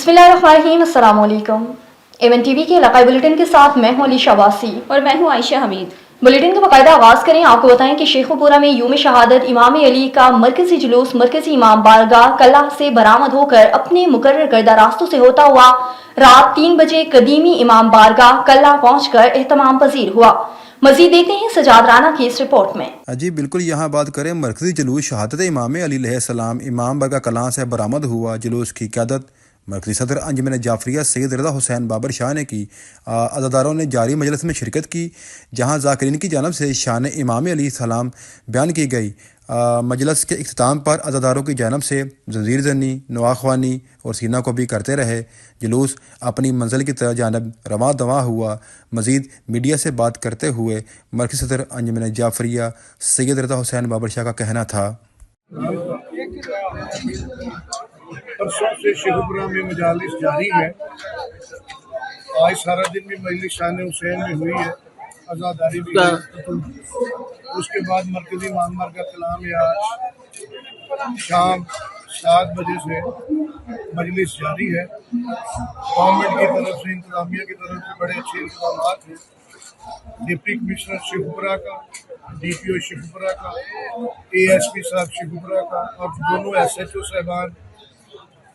बिस्मिल्लाहिर्रहमानिर्रहीम, अस्सलाम वालेकुम। एवन टीवी के इलाकाई बुलेटिन के साथ मैं हूं अली शाबासी और मैं हूं आयशा हमीद। बुलेटिन का बाकायदा आगाज करें। आपको बताएं कि शेखुपुरा में यूम शहादत इमाम अली का मरकजी जुलूस मरकजी इमाम बारगाह कल्ला से बरामद होकर अपने मुकर्रर करदा रास्तों से होता हुआ रात 3 बजे कदीमी इमाम बारगाह कल्ला पहुंचकर एहतमाम पजीर हुआ। मजीद देखते हैं सजाद राना की इस रिपोर्ट में। जी बिल्कुल, यहाँ बात करें मरकजी जुलूस शहादत इमाम अली अलैहिस्सलाम इमाम बारगाह कलां से बरामद हुआ। जुलूस की क़यादत मरकजी सदर अंजुमन जाफरिया सैयद रज़ा हुसैन बाबर शाह ने की। अज़ादारों ने जारी मजलिस में शिरकत की, जहाँ ज़ाकिरीन की जानब से शान इमाम अली सलाम बयान की गई। मजलिस के इख्तिताम पर अज़ादारों की जानब से ज़ंजीर ज़नी, नवाख्वानी और सीना को भी करते रहे। जुलूस अपनी मंजिल की तरफ जानब रवां दवां हुआ। मज़ीद मीडिया से बात करते हुए मरकज़ी सदर अंजुमन जाफरिया सैयद रज़ा हुसैन बाबर शाह का कहना था, परसों से शेखुपुरा में मजालिस जारी है। आज सारा दिन भी मजलिस शान हुसैन में हुई है, आज़ादारी भी हुई। उसके बाद मरकजी मामर का कलाम है। आज शाम 7 बजे से मजलिस जारी है। गवर्नमेंट की तरफ से, इंतजामिया की तरफ से बड़े अच्छे इंतजाम हैं। डिप्टी कमिश्नर शेखुपुरा का, DPO शेखुपुरा का, ASP साहब शेखुपुरा का और दोनों SHO साहबान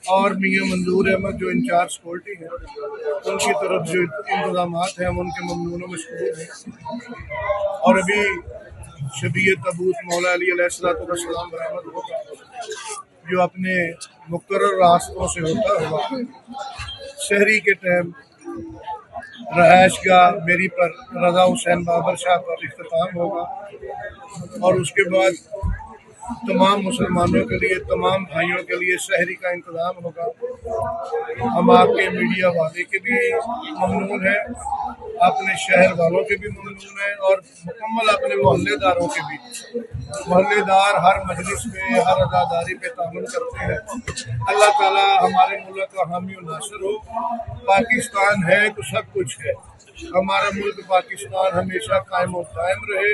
और मियाँ मंजूर अहमद जो इंचार्ज सिक्योरिटी है, उनकी तरफ जो इंतजाम हैं हम उनके ममनून मशकूर हैं। और अभी शबीय तबूत मौला अली अलैहिस्सलाम बरामद होगा, जो अपने मुकर्रर रास्तों से होता हुआ शहरी के टाइम रहायश गाह मेरी पर रज़ा हुसैन बाबर शाह पर इख्तिताम होगा। और उसके बाद तमाम मुसलमानों के लिए, तमाम भाइयों के लिए शहरी का इंतज़ाम होगा। हम आपके मीडिया वाले के भी ममनून हैं, अपने शहर वालों के भी ममनून हैं और मुकम्मल अपने मोहल्लेदारों के भी। मोहल्लेदार हर मजलिस में हर अज़ादारी पे तामुन करते हैं। अल्लाह ताला हमारे मुल्क का हामी और नासिर हो। पाकिस्तान है तो सब कुछ है। हमारा मुल्क पाकिस्तान हमेशा कायम और कायम रहे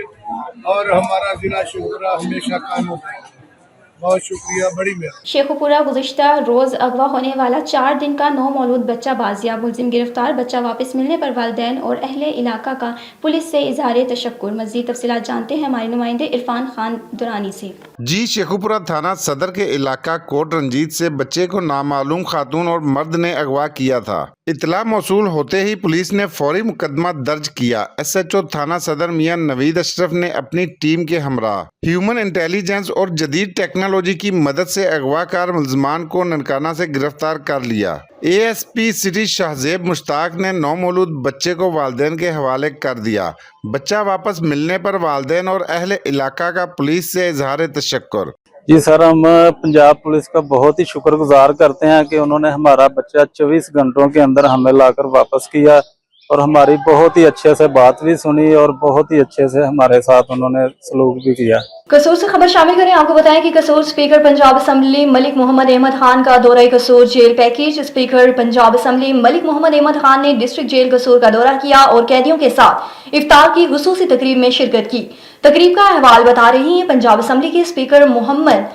और हमारा ज़िला शेखुपुरा हमेशा कायम और कायम रहे। बहुत शुक्रिया, बड़ी मेहरबानी। शेखुपुरा गुज़िश्ता रोज़ अगवा होने वाला 4 दिन का नौमौलूद बच्चा बाजियाब, मुलजिम गिरफ्तार। बच्चा वापस मिलने पर वालिदैन और अहले इलाका का पुलिस से इजहार तशक्कुर। मज़ीद तफसीलात जानते हैं हमारे नुमाइंदे इरफान खान दुरानी से। जी, शेखुपुरा थाना सदर के इलाका कोट रंजीत से बच्चे को नामालूम खातून और मर्द ने अगवा किया था। इतला मौसूल होते ही पुलिस ने फौरी मुकदमा दर्ज किया। SHO थाना सदर मियां नवीद अशरफ ने अपनी टीम के हमरा ह्यूमन इंटेलिजेंस और जदीद टेक्नोलॉजी की मदद से अगवाकार मुलजमान को ननकाना से गिरफ्तार कर लिया। ASP सिटी शाहजेब मुश्ताक ने नौमौलूद बच्चे को वालिदैन के हवाले कर दिया। बच्चा वापस मिलने पर वालिदैन और अहले इलाका का पुलिस से इजहार तशक्कुर। जी सर, हम पंजाब पुलिस का बहुत ही शुक्रगुजार करते हैं कि उन्होंने हमारा बच्चा 24 घंटों के अंदर हमें लाकर वापस किया और हमारी बहुत ही अच्छे से बात भी सुनी और बहुत ही अच्छे से हमारे साथ उन्होंने सलूक भी किया। कसूर से खबर शामिल करें। आपको बताएं कि कसूर स्पीकर पंजाब असम्बली मलिक मोहम्मद अहमद खान का दौरा Kasur jail package. Speaker Punjab assembly Malik Mohammad Ahmad Khan ने डिस्ट्रिक्ट जेल कसूर का दौरा किया और कैदियों के साथ इफ्तार की खुसूसी तकरीब में शिरकत की। तकरीब का अहवाल बता रही हैं पंजाब असम्बली के स्पीकर मोहम्मद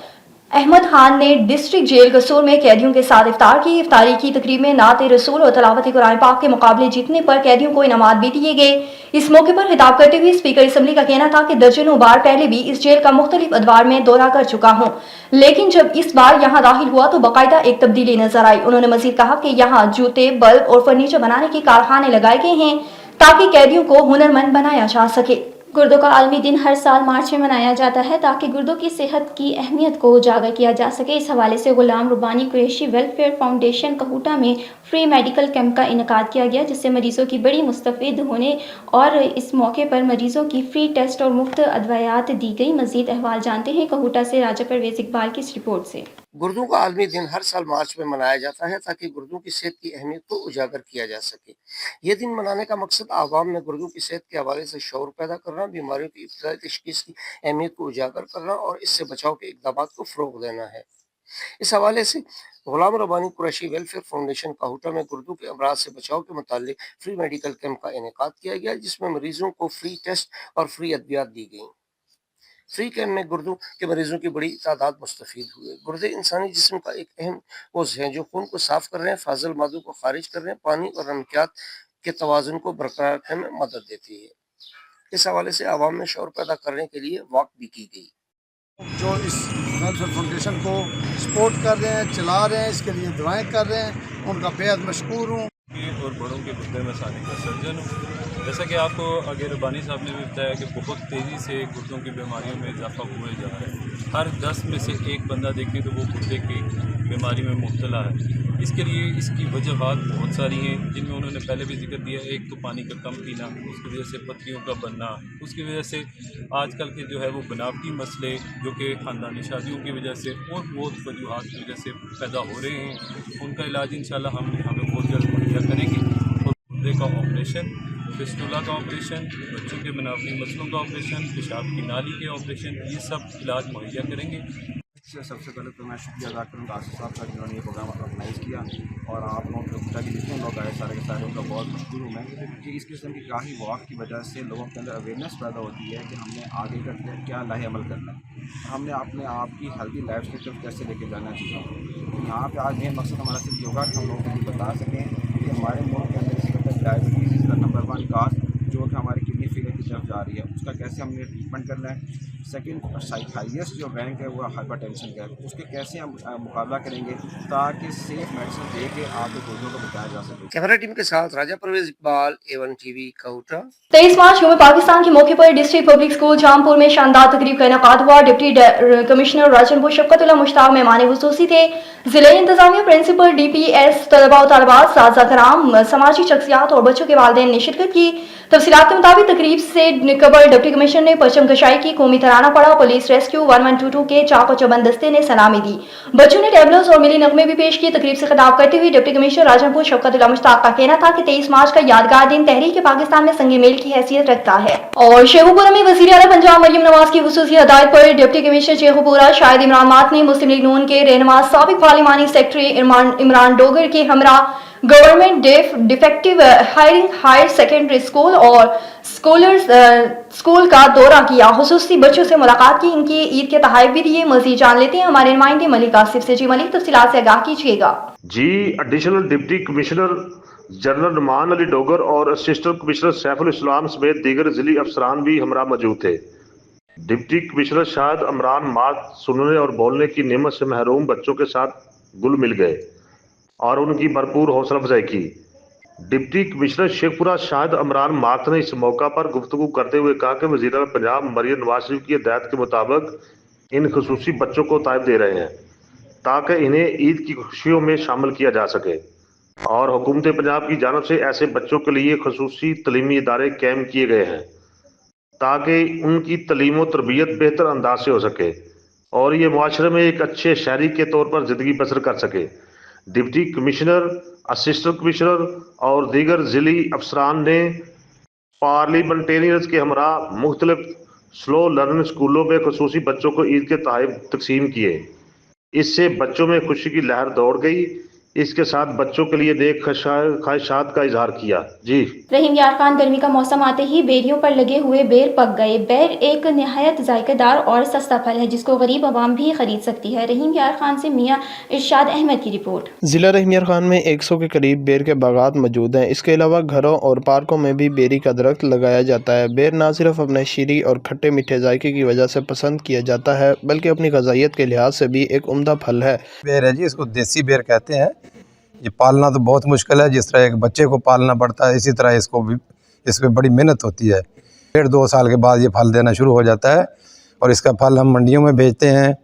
अहमद खान ने डिस्ट्रिक्ट जेल कसूर में कैदियों के साथ इफ्तार की। इफ्तारी की तकरीब में नात रसूल और तलावत कुरान पाक के मुकाबले जीतने पर कैदियों को इनामात भी दिए गए। इस मौके पर खिताब करते हुए स्पीकर असम्बली का कहना था कि दर्जनों बार पहले भी इस जेल का मुख्तलिफ अदवार में दौरा कर चुका हूँ, लेकिन जब इस बार यहाँ दाखिल हुआ तो बाकायदा एक तब्दीली नजर आई। उन्होंने मजीद कहा कि यहाँ जूते, बल्ब और फर्नीचर बनाने के कारखाने लगाए गए हैं ताकि कैदियों को हुनरमंद बनाया जा सके। गुर्दों का आलमी दिन हर साल मार्च में मनाया जाता है ताकि गुर्दों की सेहत की अहमियत को उजागर किया जा सके। इस हवाले से गुलाम रुबानी कुरैशी वेलफेयर फाउंडेशन कहूटा में फ्री मेडिकल कैंप का इनकाद किया गया, जिससे मरीजों की बड़ी मुस्तफ़ीद होने और इस मौके पर मरीजों की फ्री टेस्ट और मुफ्त अदवायात दी गई। मजीद अहवाल जानते हैं कहूटा से राजा परवेज इकबाल की इस रिपोर्ट से। गुर्दों का आलमी दिन हर साल मार्च में मनाया जाता है ताकि गुर्दों की सेहत की अहमियत को उजागर किया जा सके। ये दिन मनाने का मकसद आवाम में गुर्दों की सेहत के हवाले से शऊर पैदा करना, बीमारियों की इब्तदाई तशखीस की अहमियत को उजागर करना और इससे बचाव के इक़दामात को फ़रोग़ देना है। इस हवाले से गुलाम रबानी कुरैशी वेलफेयर फाउंडेशन काहूटा में गुर्दों के अमराज से बचाव के मुतालिक फ्री मेडिकल कैंप का इनेकाद किया गया, जिसमें मरीजों को फ्री टेस्ट और फ्री अद्वियात दी गई। फ्री कैंप में गुर्दों के मरीजों की बड़ी तादाद मुस्तफीद हुए। गुर्दे इंसानी जिस्म का एक अहम उज़्व हैं जो खून को साफ कर रहे हैं, फाजिल मादों को खारिज कर रहे हैं, पानी और नमकियात के तवाज़ुन को बरकरार रखने में मदद देती है। इस हवाले से आवाम में शऊर पैदा करने के लिए वॉक भी की गई। जो इस वेलफेयर फाउंडेशन को सपोर्ट कर रहे हैं, चला रहे हैं, इसके लिए दुआएं कर रहे हैं, उनका बेहद मशकूर हूँ। और बड़ों के गुर्दे में सानी का सर्जन हूँ। जैसा कि आपको आगे रब्बानी साहब ने भी बताया कि बहुत तेज़ी से गुर्दों की बीमारियों में इजाफा हुए जा रहा है। हर 10 में से एक बंदा देखें तो वो गुर्दे की बीमारी में मुब्तला है। इसके लिए इसकी वजूहात बहुत सारी हैं, जिनमें उन्होंने पहले भी जिक्र दिया। एक तो पानी का कम पीना, उसकी वजह से पत्तियों का बनना, उसकी वजह से आजकल के जो है वो बनावटी मसले जो कि ख़ानदानी शादियों की वजह से और बहुत वजूहात की वजह से पैदा हो रहे हैं, उनका इलाज इंशाल्लाह हम बहुत जल्द मुहैया करेंगे। और गुर्दे का ऑपरेशन, फिस्टुला का ऑपरेशन, बच्चों के बनावटी मसलों का ऑपरेशन, पेशाब की नाली के ऑपरेशन, ये सब इलाज मुहैया करेंगे। सबसे पहले तो मैं शुक्रिया अदा करूँगा आसिफ साहब का जिन्होंने ये प्रोग्राम ऑर्गेनाइज़ किया, और आप लोगों के जितने लोग आए सारे के सारे उनका बहुत मशहूर हूँ मैं कि इस किस्म की गाही वॉक की वजह से लोगों के अंदर अवेयरनेस पैदा होती है कि हमने आगे का क्या लाहे अमल करना है, हमने अपने आप की हेल्दी लाइफ की तरफ कैसे लेके जाना चाहिए। यहाँ पे आज मेन मकसद हमारा सिर्फ योगा कि हम लोगों को बता सकें कि हमारे मुल्क के अंदर इस वक्त डायबिटीज़ का नंबर 1 काज जो कि हमारी किडनी फेलियर की तरफ जा रही है, उसका कैसे हमने ट्रीटमेंट करना है। सेकंड, हाईएस्ट जो रैंक है वो हाइपरटेंशन का है, उसके कैसे हम मुकाबला करेंगे ताकि सेफ मेडिसिन दे के आपके गुर्दों को बचाया जा सके। कैमरा टीम के साथ राजा परवेज इकबाल, A1 TV, काउटा। 23 मार्च यौम पाकिस्तान के मौके पर डिस्ट्रिक्ट पब्लिक स्कूल जामपुर में शानदार तकरीब का इनेकाद हुआ। डिप्टी कमिश्नर राजनपुर शफकतुल्लाह मुश्ताक मेहमान खुसूसी थे। जिले इंतजामिया, प्रिंसिपल, DPS, तलबा और तलबात, साज़ा कराम, समाजी शख्सियात और बच्चों के वालिदैन ने शिरकत की। तफसीलात के मुताबिक तकरीब से कबल डिप्टी कमिश्नर ने परचम कशाई की, कौमी तराना पढ़ा, पुलिस रेस्क्यू 1122 के चाको चबंद दस्ते ने सलामी दी। बच्चों ने टेबलोस और मिली नगमे भी पेश किए। तकरीब से खिताब करते हुए डिप्टी कमिश्नर राजनपुर शफकतुल्लाह मुश्ताक का कहना था कि 23 मार्च का यादगार दिन तहरीक पाकिस्तान में संग मेल की हैसियत रखता है। और शेखुपुरा में वज़ीर आला पंजाब मरियम नवाज की खुसूसी हदायत पर डिप्टी कमिश्नर शेखुपुरा शाहिद इमरान मात ने मुस्लिम लीग नून के रहनुमा साबिक पार्लिमानी सेक्रेटरी इमरान डोगर के हमरा government defective higher secondary school और स्कूल का दौरा किया। खुसूसी बच्चों से मुलाकात की, इनकी ईद के तहाइफ भी दिए। मज़ीद जान लेते हैं हमारे नुमाइंदे मलिक आसिफ से। जी मलिक, तफसीलात से आगाह कीजिएगा। जी, additional deputy commissioner general Numan Ali Dogar और असिस्टेंट कमिश्नर सैफुल इस्लाम समेत दीगर जिली अफसरान भी हमरा मौजूद थे। डिप्टी कमिश्नर शायद इमरान मात सुनने और बोलने की नेमत से महरूम बच्चों के साथ गुल मिल गए और उनकी भरपूर हौसला अफजाई की। डिप्टी कमिश्नर शेखपुरा शाहिद इमरान मात ने इस मौका पर गुफ्तगू करते हुए कहा कि वज़ीर आला पंजाब मरियम नवाज शरीफ की हिदायत के मुताबिक इन खसूसी बच्चों को ताइब दे रहे हैं ताकि इन्हें ईद की खुशियों में शामिल किया जा सके, और हुकूमत पंजाब की जानब से ऐसे बच्चों के लिए खसूसी तलीमी इदारे कायम किए गए हैं ताकि उनकी तलीम व तरबियत बेहतर अंदाज से हो सके और ये मुआशरे में एक अच्छे शहरी के तौर पर ज़िंदगी बसर कर सके। डिप्टी कमिश्नर, असिस्टेंट कमिश्नर और दीगर जिली अफसरान ने पार्लियामेंटेरियंस के हमरा मुख्तलिफ स्लो लर्निंग स्कूलों में खसूसी बच्चों को ईद के तोहफे तकसीम किए। इससे बच्चों में खुशी की लहर दौड़ गई। इसके साथ बच्चों के लिए नेक ख्वाहिशात का इजहार किया। जी रहीम यार खान, गर्मी का मौसम आते ही बेरियों पर लगे हुए बेर पक गए। बेर एक निहायत जायकेदार और सस्ता फल है जिसको गरीब आवाम भी खरीद सकती है। रहीम यार खान से मियाँ इरशाद अहमद की रिपोर्ट। ज़िला रहीम यार खान में 100 के करीब बेर के बागात मौजूद हैं। इसके अलावा घरों और पार्कों में भी बेरी का दरख्त लगाया जाता है। बेर ना सिर्फ अपने शीरी और खट्टे मीठे जायके की वजह से पसंद किया जाता है बल्कि अपनी गज़ाइयत के लिहाज से भी एक उम्दा फल है। बेर है जी, इसको देसी बेर कहते हैं। ये पालना तो बहुत मुश्किल है, जिस तरह एक बच्चे को पालना पड़ता है इसी तरह इसको भी इसमें बड़ी मेहनत होती है। 1.5-2 साल के बाद ये फल देना शुरू हो जाता है और इसका फल हम मंडियों में बेचते हैं।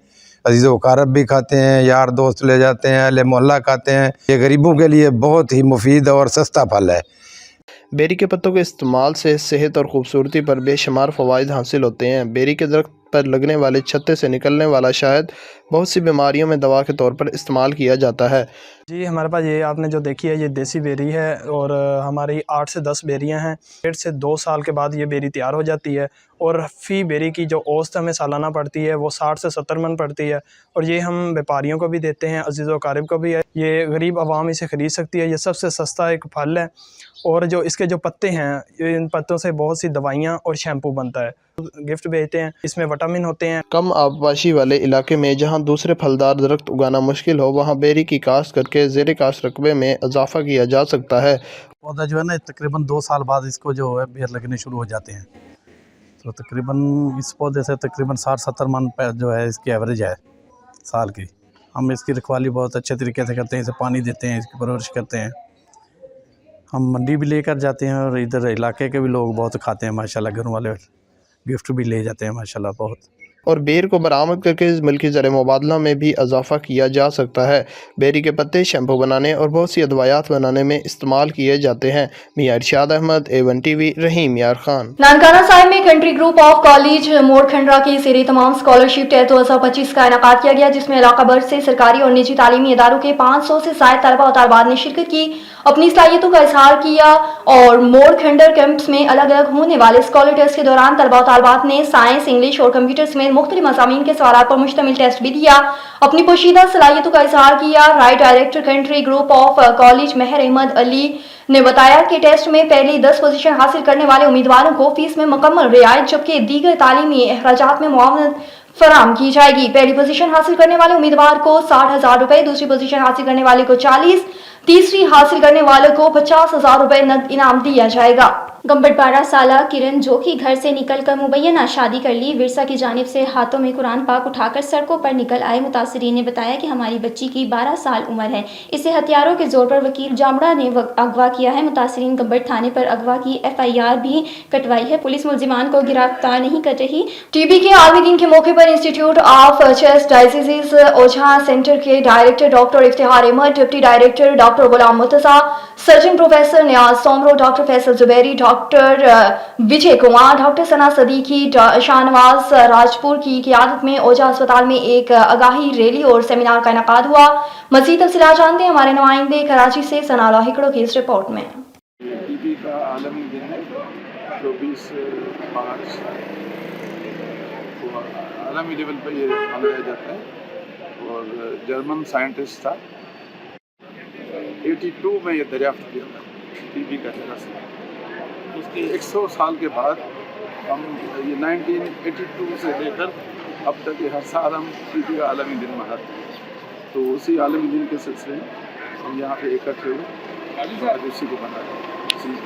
अजीज़ वकारब भी खाते हैं, यार दोस्त ले जाते हैं, अहले मोहल्ला खाते हैं। ये गरीबों के लिए बहुत ही मुफीद और सस्ता फल है। बेरी के पत्तों के इस्तेमाल से सेहत और खूबसूरती पर बेशुमार फ़वाइद हासिल होते हैं। बेरी के दरख्त पर लगने वाले छत्ते से निकलने वाला शहद बहुत सी बीमारियों में दवा के तौर पर इस्तेमाल किया जाता है। जी, हमारे पास ये आपने जो देखी है ये देसी बेरी है और हमारी 8 से 10 बेरियां हैं। 1.5 से 2 साल के बाद ये बेरी तैयार हो जाती है और फ़ी बेरी की जो औसत हमें सालाना पड़ती है वो 60 से 70 मन पड़ती है और ये हम व्यापारियों को भी देते हैं, अजीज़ व क़ारिब को भी है। ये गरीब आवाम इसे ख़रीद सकती है। ये सबसे सस्ता एक फल है और जो इसके जो पत्ते हैं इन पत्तों से बहुत सी दवाइयाँ और शैम्पू बनता है गिफ्ट भेजते हैं, इसमें विटामिन होते हैं। कम आबपाशी वाले इलाके में जहां दूसरे फलदार दरख्त उगाना मुश्किल हो वहां बेरी की काश्त करके ज़ेर काश्त रकबे में इजाफा किया जा सकता है। पौधा जो है ना तकरीबन 2 साल बाद इसको जो है बेर लगने शुरू हो जाते हैं, तो तकरीबन इस पौधे से तकरीबन 60-70 मन जो है इसकी एवरेज है साल की। हम इसकी रखवाली बहुत अच्छे तरीके से करते हैं, इसे पानी देते हैं, इसकी परवरिश करते हैं। हम मंडी भी लेकर जाते हैं और इधर इलाके के भी लोग बहुत खाते हैं माशाल्लाह, घर वाले गिफ्ट भी ले जाते हैं माशाल्लाह बहुत। और बेर को बरामद करके मुल्की ज़र मुबादला में भी इजाफा किया जा सकता है। बेरी के पत्ते शैम्पू बनाने और बहुत सी अदवायात बनाने में इस्तेमाल किए जाते हैं। मियां इरशाद अहमद, A1 TV, रहीम यार खान। नानकाना साहिब में कंट्री ग्रुप ऑफ कॉलेज मोड़ खंडरा की सीरी तमाम स्कॉलरशिप टेस्ट 2025 का इनेकाद किया गया, जिसमें इलाका भर से सरकारी और निजी तालीमी इदारों के 500 से ज़ायद तलबा और तालिबात ने शिरकत की, अपनी सलाहियतों का इजहार किया और मोड़ खंडर कैंप्स में अलग अलग होने वाले स्कॉलर टेस्ट के दौरान तलबा और तालिबात ने साइंस, इंग्लिश और कंप्यूटर समेत मुख्तलिफ मज़ामीन के सवालात पर मुश्तमिल टेस्ट भी दिया, अपनी पोशीदा सलाहियतों का इजहार किया। राइट director country group of college Mehr Ahmad Ali ने बताया कि टेस्ट में पहली 10 पोजीशन हासिल करने वाले उम्मीदवारों को फीस में मुकम्मल रियायत जबकि दीगर तालीमी अखराजात में मुआवनत फराम की जाएगी। पहली पोजीशन हासिल करने वाले उम्मीदवार को 60,000 रुपए, दूसरी पोजीशन हासिल करने वाले को 40, तीसरी हासिल करने वाले को 50,000 रुपए नकद इनाम दिया जाएगा। गंबट 12 साला किरण जो कि घर से निकलकर मुबैना शादी कर ली, विरसा की जानिब से हाथों में कुरान पाक उठाकर सड़कों पर निकल आए मुतासरीन ने बताया कि हमारी बच्ची की 12 साल उम्र है, इसे हथियारों के जोर पर वकील जामड़ा ने अगवा किया है। मुतासरीन गंबट थाने पर अगवा की FIR भी कटवाई है। पुलिस मुलजिमान को गिरफ्तार नहीं कर रही। TB के आलमी दिन के मौके पर Institute of Chest Diseases Ojha centre के director doctor Iftikhar Ahmed, deputy director doctor Ghulam Murtaza, surgeon professor Niaz Soomro, doctor Faisal Zubairi, doctor Vijay Kumar, doctor Sana Siddiqui, Shahnawaz Rajpur की क़ियादत में ओझा अस्पताल में एक आगाही रैली और सेमिनार का इनेकाद हुआ। मज़ीद तफसीलात जानते हैं हमारे नुमाइंदे कराची से सना लाहिकड़ो की इस रिपोर्ट में। TB का आलमी दिन है 24/5 को आलमी लेवल पर ये मनाया जाता है और जर्मन साइंटिस्ट था 82 में ये दरियाफ्त किया था TB का टेस्ट। उसके 100 साल के बाद हम ये 1982 से लेकर अब तक ये हर साल हम TB का आलमी दिन मनाते हैं, तो उसी आलमी दिन के सिलसिले में हम यहाँ पे इकट्ठे हुए और उसी को मना रहे हैं।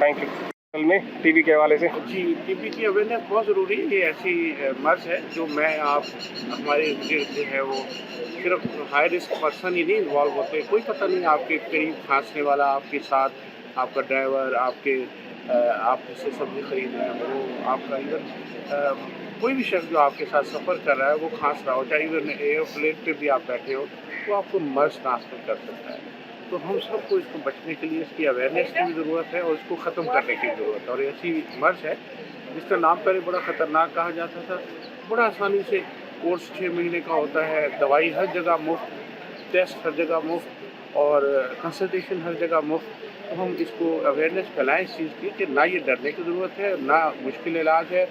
Thank you. कल में TB के हवाले से जी, TB की अवेयरनेस बहुत ज़रूरी है। ये ऐसी मर्ज है जो मैं आप हमारे जो है वो सिर्फ हाई रिस्क पर्सन ही नहीं इन्वॉल्व होते, कोई पता नहीं आपके करीब खांसने वाला, आपके साथ आपका ड्राइवर, आप जिससे सब्जी खरीद रहे हैं वो आपका इधर कोई भी शख्स जो आपके साथ सफ़र कर रहा है वो खांस रहा हो, चाहे इधर एयरप्लेन पे भी आप बैठे हो तो आपको मर्ज ट्रांसफर कर सकता है। तो हम सबको इसको बचने के लिए इसकी अवेयरनेस की भी ज़रूरत है और इसको ख़त्म करने की ज़रूरत है। और ऐसी मर्ज है जिसका नाम पहले बड़ा ख़तरनाक कहा जाता था, बड़ा आसानी से कोर्स 6 महीने का होता है, दवाई हर जगह मुफ्त, टेस्ट हर जगह मुफ्त और कंसल्टेशन हर जगह मुफ्त। तो हम इसको अवेयरनेस फैलाएं इस चीज़ की कि ना ये डरने की ज़रूरत है, ना मुश्किल इलाज है,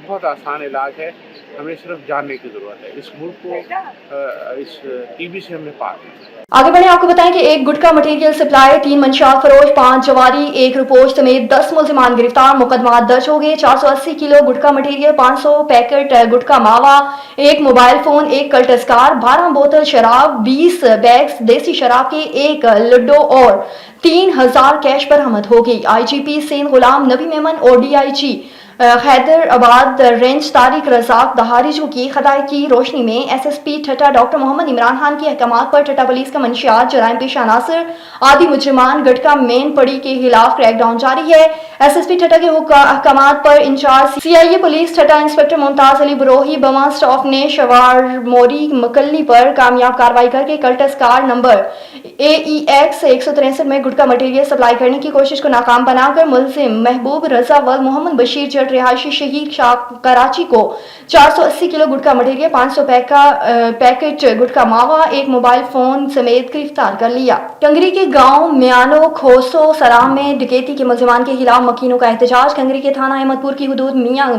बहुत आसान इलाज है, हमें सिर्फ जानने की ज़रूरत है। इस मुल्क को इस TB से हमने पार किया। आगे बढ़े आपको बताएं कि एक गुटखा मटेरियल सप्लाई, 3 मंशियात फरोश, 5 जवारी, 1 रुपोश समेत 10 मुलजिमान गिरफ्तार, मुकदमा दर्ज हो गए। 480 किलो गुटखा मटेरियल, 500 पैकेट गुटखा मावा, 1 मोबाइल फोन, 1 कल्टस्कार, 12 बोतल शराब, 20 बैग्स देसी शराब के 1 लड्डो और 3000 कैश बरामद हो गई। IGP सेन गुलाम नबी मेमन और DIG हैदराबाद रेंज तारिक रजाक दहारिजू की खदाई की रोशनी में SSP ठट्टा डॉक्टर मोहम्मद इमरान खान के अहकामात पर ठट्टा पुलिस का मंशियात, जराइम पेश अनासर, आदि मुजरिमान गटका मेन पड़ी के खिलाफ क्रैकडाउन जारी है। SSP ठट्टा के अहकामात पर इंचार्ज CIA पुलिस ठट्टा इंस्पेक्टर मुमताज अली बरोही बमा स्टाफ ने शवार मोरी मकल्ली पर कामयाब कार्रवाई करके कल्टस कार नंबर AEX 163 में गुटखा मटेरियल सप्लाई करने की कोशिश को नाकाम बनाकर मुलजिम महबूब रजा व मोहम्मद बशीर जट रिहायशी शहीद कराची को 480 किलो गुटखा मटेरियल, 500 पैकेट गुटखा मावा, 1 मोबाइल फोन समेत गिरफ्तार कर लिया। कंगरी के गांव म्यानो खोसो सलाम में डकैती के मुलजिमान के खिलाफ मकीनों का एहतजाज। कंगरी के थाना अहमदपुर की हदूद मियां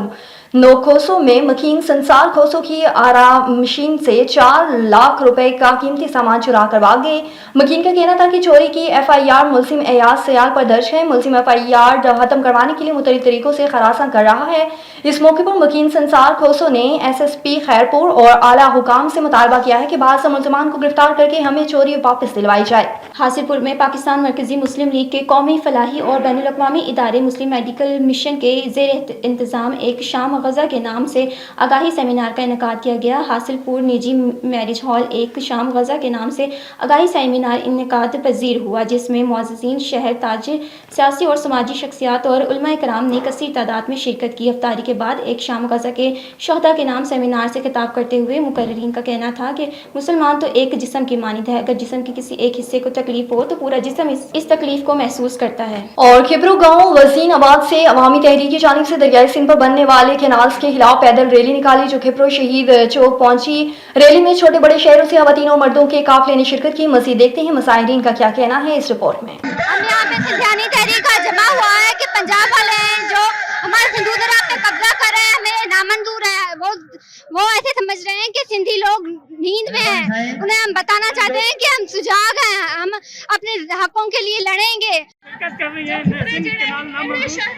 नोखोसो में मकीन संसार खोसो की आराम मशीन से 4 लाख रुपए का कीमती सामान चुरा कर भाग गए। मकीन का कहना था कि चोरी की एफआईआर मुलजिम एयाज सयाल पर दर्ज है। मुलजिम एफआईआर खत्म करवाने के लिए मुख्तलिफ तरीकों से खरासा कर रहा है। इस मौके पर मकीन संसार खोसो ने एसएसपी खैरपुर और आला हुकाम से मुतालबा किया है कि बाद मुलजमान को गिरफ्तार करके हमें चोरी वापस दिलवाई जाए। हासिलपुर में पाकिस्तान मरकजी मुस्लिम लीग के कौमी फलाही और बैनुल अक़वामी इदारे मुस्लिम मेडिकल मिशन के ज़ेर इंतज़ाम एक शाम गज़ा के नाम से आगाही सेमिनार का इनेकाद किया गया। हासिलपुर निजी मैरिज हॉल एक शाम गज़ा के नाम से आगाही सेमिनार इनेकाद पजीर हुआ, जिसमें मुअज़्ज़िज़ीन शहर, ताजिर, सियासी और समाजी शख्सियात और उलमा कराम ने कसीर तादाद में शिरकत की। अफ्तारी के बाद एक शाम गज़ा के शहदा के नाम सेमिनार से खिताब करते हुए मुकर्रिरीन का कहना था कि मुसलमान तो एक जिस्म की मानिंद है, अगर जिस्म के किसी एक हिस्से को तकलीफ हो तो पूरा जिस्म इस तकलीफ को महसूस करता है। और खिब्रू गांव गजीन आबाद से अवामी तहरीक की जानिब से दरियाई सिंध पर बनने वाले कैनाल्स के खिलाफ पैदल रैली निकाली, जो खिब्रू शहीद चौक पहुंची। रैली में छोटे बड़े शहरों से खवातीन और मर्दों के काफिले ने शिरकत की। मज़ीद देखते हैं मुसाहिरीन का क्या कहना है इस रिपोर्ट में। हम यहाँ पे सिंधियानी तहरीक का जमा हुआ है कि पंजाब वाले हैं जो हमारे सिंधु दर्या पे कब्जा कर रहे हैं, हमें नामंजूर है। वो ऐसे समझ रहे हैं कि सिंधी लोग नींद में हैं। उन्हें हम बताना चाहते हैं कि हम सुजाग हैं, हम अपने हकों के लिए लड़ेंगे।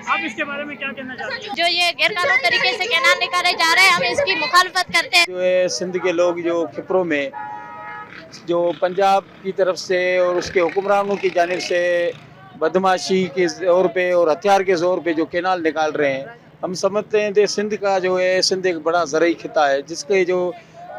आप इसके बारे में क्या कहना चाहते हैं? जो ये गैर कानूनी तरीके से कैनाल निकाले जा रहे हैं, हम इसकी मुखालफत करते हैं। जो है सिंध के लोग जो खिप्रो में जो पंजाब की तरफ से और उसके हुक्मरानों की जानिब से बदमाशी के ज़ोर पे और हथियार के ज़ोर पे जो कैनाल निकाल रहे हैं, हम समझते हैं कि सिंध का जो है, सिंध एक बड़ा ज़रई खिता है जिसके जो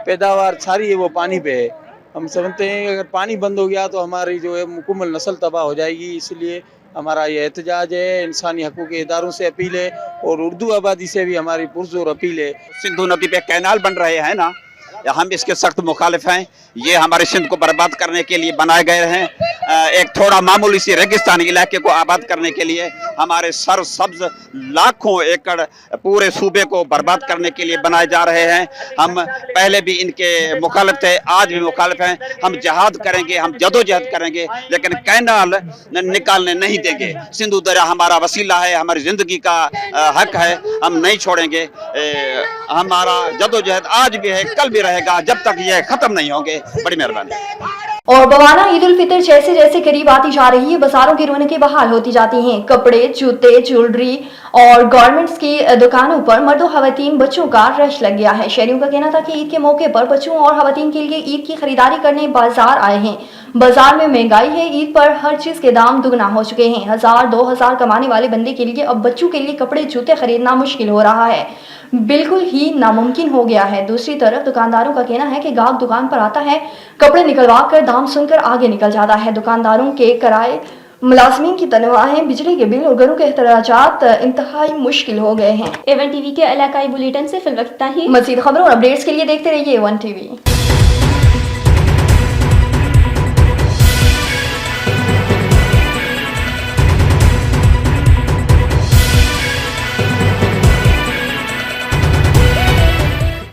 पैदावार सारी है वो पानी पे है। हम समझते हैं कि अगर पानी बंद हो गया तो हमारी जो है मुकम्मल नस्ल तबाह हो जाएगी। इसलिए हमारा ये एहतजाज है, इंसानी हकूक़ के इदारों से अपील है और उर्दू आबादी से भी हमारी पुरजोर अपील है। सिंधु नदी पे कैनाल बन रहे हैं ना, हम इसके सख्त मुखालिफ हैं। ये हमारे सिंध को बर्बाद करने के लिए बनाए गए हैं। एक थोड़ा मामूली सी रेगिस्तानी इलाके को आबाद करने के लिए हमारे सरसब्ज लाखों एकड़ पूरे सूबे को बर्बाद करने के लिए बनाए जा रहे हैं। हम पहले भी इनके मुखालिफ थे, आज भी मुखालिफ हैं। हम जहाद करेंगे, हम जदोजहद करेंगे, लेकिन कैनाल निकालने नहीं देंगे। सिंधु दरिया हमारा वसीला है, हमारी ज़िंदगी का हक है, हम नहीं छोड़ेंगे। हमारा जदोजहद आज भी है, कल भी रहेगा, जब तक ये ख़त्म नहीं होंगे। बड़ी मेहरबानी। और बवाना ईद उल फितर जैसे जैसे करीब आती जा रही है, बाजारों की रौनकें बहाल होती जाती हैं। कपड़े, जूते, ज्वेलरी और गारमेंट्स की दुकानों पर मर्दों, खवातीन, बच्चों का रश लग गया है। शहरियों का कहना था कि ईद के मौके पर बच्चों और खवातीन के लिए ईद की खरीदारी करने बाजार आए हैं। बाजार में महंगाई है, ईद पर हर चीज के दाम दुगना हो चुके हैं। 1000-2000 कमाने वाले बंदे के लिए अब बच्चों के लिए कपड़े, जूते खरीदना मुश्किल हो रहा है, बिल्कुल ही नामुमकिन हो गया है। दूसरी तरफ दुकानदारों का कहना है कि गाहक दुकान पर आता है, कपड़े निकलवा कर दाम सुनकर आगे निकल जाता है। दुकानदारों के किराए, मुलाजमीन की तनख्वाहें, बिजली के बिल और घरों के एखराजात इंतहाई मुश्किल हो गए हैं। A1 टीवी के इलाकाई बुलेटिन से फिलहाल इतना ही। मज़ीद खबरों और अपडेट्स के लिए देखते रहिए A1 टीवी।